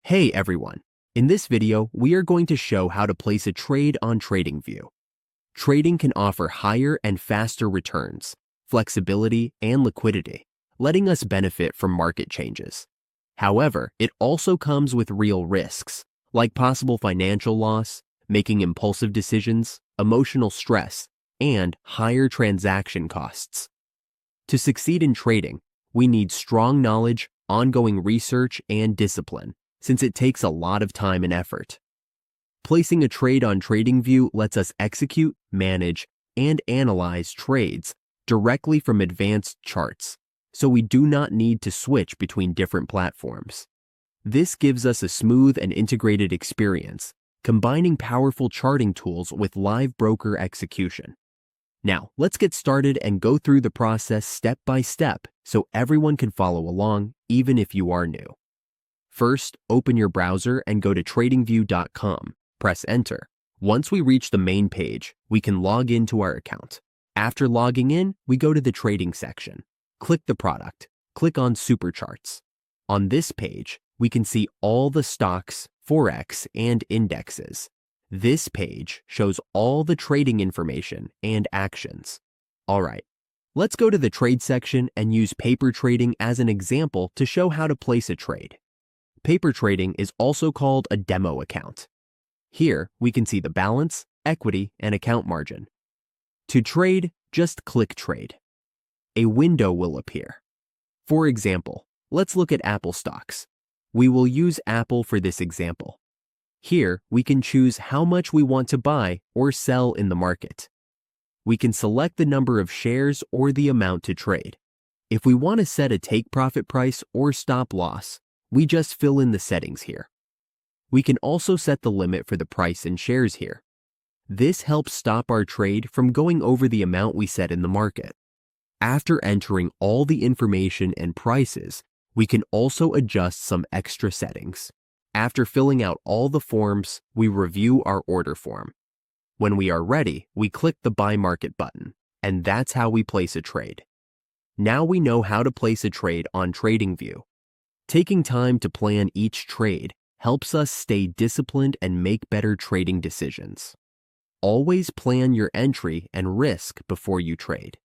Hey everyone! In this video, we are going to show how to place a trade on Tradingview. Trading can offer higher and faster returns, flexibility, and liquidity, letting us benefit from market changes. However, it also comes with real risks, like possible financial loss, making impulsive decisions, emotional stress, and higher transaction costs. To succeed in trading, we need strong knowledge, ongoing research, and discipline, since it takes a lot of time and effort. Placing a trade on Tradingview lets us execute, manage, and analyze trades directly from advanced charts, so we do not need to switch between different platforms. This gives us a smooth and integrated experience, combining powerful charting tools with live broker execution. Now, let's get started and go through the process step by step so everyone can follow along, even if you are new. First, open your browser and go to tradingview.com. Press enter. Once we reach the main page, we can log into our account. After logging in, we go to the trading section. Click the product. Click on Super Charts. On this page, we can see all the stocks, forex, and indexes. This page shows all the trading information and actions. All right, let's go to the trade section and use paper trading as an example to show how to place a trade. Paper trading is also called a demo account. Here, we can see the balance, equity, and account margin. To trade, just click Trade. A window will appear. For example, let's look at Apple stocks. We will use Apple for this example. Here, we can choose how much we want to buy or sell in the market. We can select the number of shares or the amount to trade. If we want to set a take profit price or stop loss, we just fill in the settings here. We can also set the limit for the price in shares here. This helps stop our trade from going over the amount we set in the market. After entering all the information and prices, we can also adjust some extra settings. After filling out all the forms, we review our order form. When we are ready, we click the Buy Market button, and that's how we place a trade. Now we know how to place a trade on Tradingview. Taking time to plan each trade helps us stay disciplined and make better trading decisions. Always plan your entry and risk before you trade.